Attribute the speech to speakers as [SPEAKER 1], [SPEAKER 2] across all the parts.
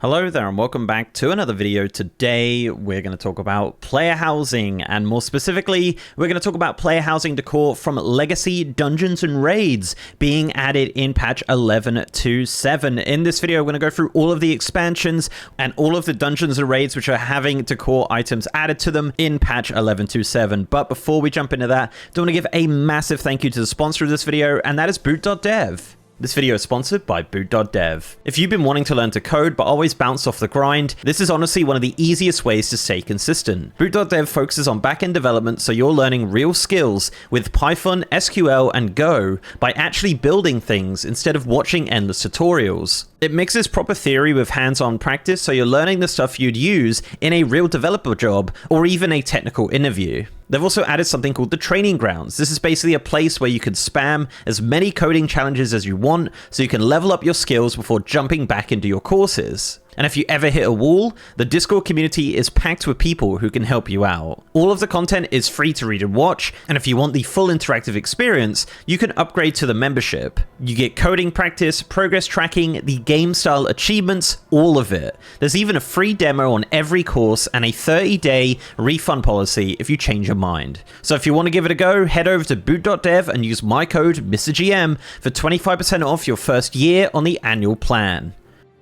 [SPEAKER 1] Hello there and welcome back to another video. Today we're going to talk about player housing, and more specifically we're going to talk about player housing decor from Legacy Dungeons and Raids being added in patch 11.2.7. In this video we're going to go through all of the expansions and all of the Dungeons and Raids which are having decor items added to them in patch 11.2.7. But before we jump into that, I want to give a massive thank you to the sponsor of this video, and that is Boot.dev. This video is sponsored by Boot.dev. If you've been wanting to learn to code but always bounce off the grind, this is honestly one of the easiest ways to stay consistent. Boot.dev focuses on backend development, so you're learning real skills with Python, SQL, and Go by actually building things instead of watching endless tutorials. It mixes proper theory with hands-on practice, so you're learning the stuff you'd use in a real developer job or even a technical interview. They've also added something called the Training Grounds. This is basically a place where you can spam as many coding challenges as you want, so you can level up your skills before jumping back into your courses. And if you ever hit a wall, the Discord community is packed with people who can help you out. All of the content is free to read and watch, and if you want the full interactive experience, you can upgrade to the membership. You get coding practice, progress tracking, the game style achievements, all of it. There's even a free demo on every course and a 30-day refund policy if you change your mind. So if you want to give it a go, head over to boot.dev and use my code MrGM for 25% off your first year on the annual plan.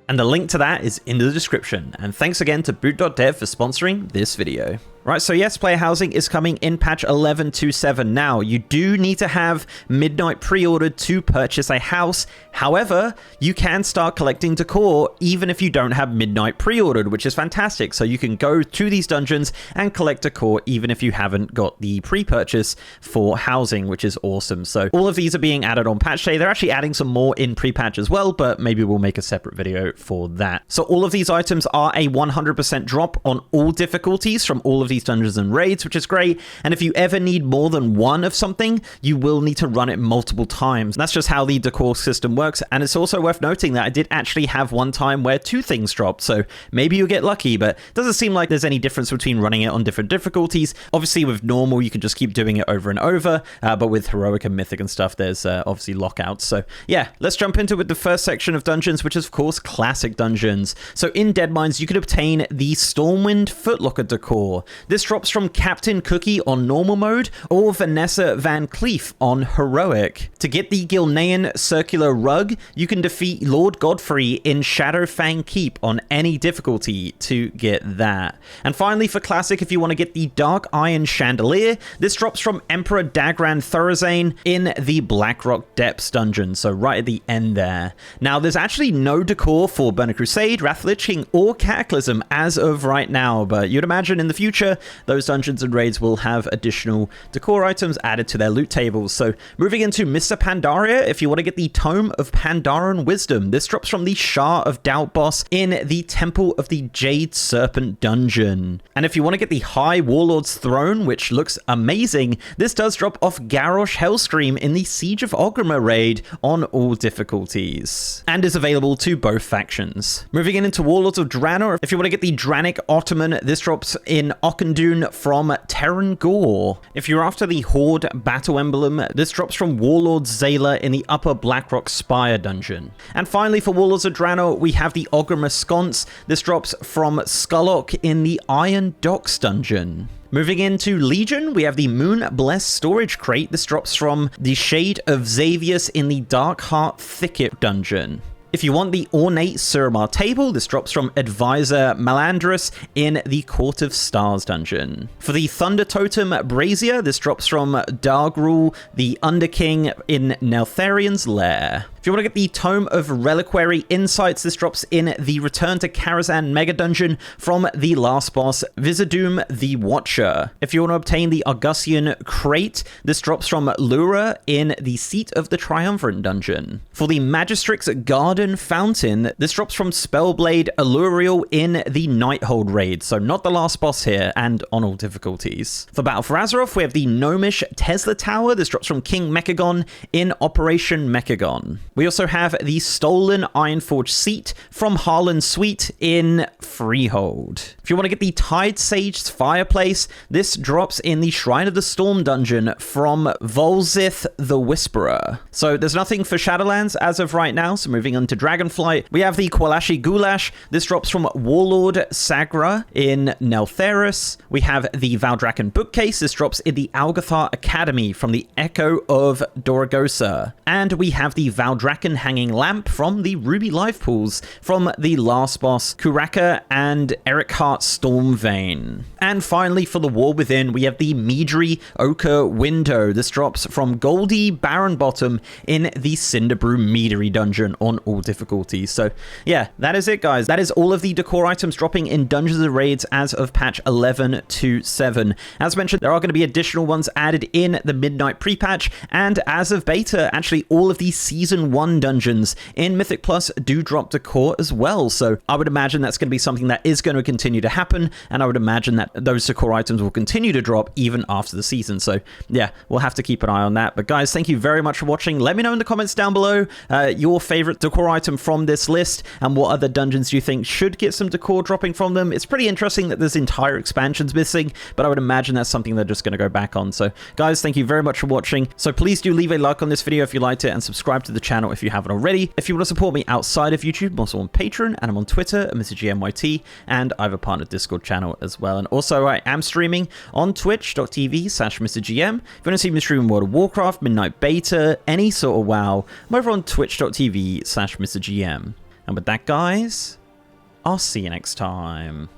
[SPEAKER 1] And the link to that is in the description. And thanks again to Boot.dev for sponsoring this video. Right, so yes, player housing is coming in patch 11.2.7 now. You do need to have midnight pre-ordered to purchase a house. However, you can start collecting decor even if you don't have midnight pre-ordered, which is fantastic. So you can go to these dungeons and collect decor even if you haven't got the pre-purchase for housing, which is awesome. So all of these are being added on patch day. They're actually adding some more in pre-patch as well, but maybe we'll make a separate video for that. So all of these items are a 100% drop on all difficulties from all of these Dungeons and Raids, which is great. And if you ever need more than one of something, you will need to run it multiple times. That's just how the decor system works. And it's also worth noting that I did actually have one time where two things dropped, so maybe you'll get lucky, but it doesn't seem like there's any difference between running it on different difficulties. Obviously with normal you can just keep doing it over and over, but with heroic and mythic and stuff there's obviously lockouts. So yeah, let's jump into it with the first section of dungeons, which is of course classic dungeons. So in Deadmines you can obtain the Stormwind Footlocker decor. This drops from Captain Cookie on normal mode or Vanessa Van Cleef on heroic. To get the Gilnean circular rug, you can defeat Lord Godfrey in Shadowfang Keep on any difficulty to get that. And finally for classic, if you want to get the Dark Iron Chandelier, this drops from Emperor Dagran Thorazane in the Blackrock Depths dungeon, so right at the end there. Now there's actually no decor for Burning Crusade, Wrath of the Lich King, or Cataclysm as of right now, but you'd imagine in the future those dungeons and raids will have additional decor items added to their loot tables. So moving into Mr. Pandaria, if you want to get the Tome of Pandaran Wisdom, this drops from the Shah of Doubt boss in the Temple of the Jade Serpent dungeon. And if you want to get the High Warlord's Throne, which looks amazing, this does drop off Garrosh Hellscream in the Siege of Orgrimmar raid on all difficulties, and is available to both factions. Moving into Warlords of Draenor, if you want to get the Dranic Ottoman, this drops in Ockendune from Terran Gore. If you're after the Horde Battle Emblem, this drops from Warlord Zayla in the Upper Blackrock Spire dungeon. And finally for Warlords of Draenor, we have the Orgrimmar Sconce. This drops from Skullock in the Iron Docks dungeon. Moving into Legion, we have the Moon Blessed Storage Crate. This drops from the Shade of Xavius in the Dark Heart Thicket dungeon. If you want the Ornate Suramar Table, this drops from Advisor Malandrus in the Court of Stars dungeon. For the Thunder Totem Brazier, this drops from Dargrul, the Underking in Neltharian's Lair. If you want to get the Tome of Reliquary Insights, this drops in the Return to Karazhan Mega Dungeon from the last boss, Vizidum the Watcher. If you want to obtain the Argusian Crate, this drops from Lura in the Seat of the Triumvirate dungeon. For the Magistrix Garden Fountain, this drops from Spellblade Alluriel in the Nighthold raid, so not the last boss here, and on all difficulties. For Battle for Azeroth, we have the Gnomish Tesla Tower. This drops from King Mechagon in Operation Mechagon. We also have the Stolen Ironforge Seat from Harlan Suite in Freehold. If you want to get the Tide Sage's Fireplace, this drops in the Shrine of the Storm dungeon from Volzith the Whisperer. So there's nothing for Shadowlands as of right now, so moving on to Dragonflight, we have the Qualashi Goulash. This drops from Warlord Sagra in Neltherus. We have the Valdrakken Bookcase. This drops in the Algathar Academy from the Echo of Doragosa. And we have the Valdrakken Hanging Lamp from the Ruby Life Pools from the last boss, Kuraka and Erikhart Stormvane. And finally, for the War Within, we have the Midri Ochre Window. This drops from Goldie Barrenbottom in the Cinderbrew Meadery dungeon on all difficulties. So yeah, that is it, guys. That is all of the decor items dropping in Dungeons and Raids as of patch 11.2.7. As mentioned, there are going to be additional ones added in the Midnight pre-patch, and as of beta, actually all of the Season 1 dungeons in Mythic Plus do drop decor as well. So I would imagine that's going to be something that is going to continue to happen, and I would imagine that those decor items will continue to drop even after the season. So yeah, we'll have to keep an eye on that. But guys, thank you very much for watching. Let me know in the comments down below your favorite decor item from this list, and what other dungeons you think should get some decor dropping from them. It's pretty interesting that there's entire expansions missing, but I would imagine that's something they're just going to go back on. So guys, thank you very much for watching. So please do leave a like on this video if you liked it, and subscribe to the channel if you haven't already. If you want to support me outside of YouTube, I'm also on Patreon, and I'm on Twitter at MrGMYT, and I have a partner Discord channel as well. And also I am streaming on twitch.tv/MrGM. If you want to see me streaming World of Warcraft, Midnight Beta, any sort of WoW, I'm over on twitch.tv/MrGM. And with that, guys, I'll see you next time.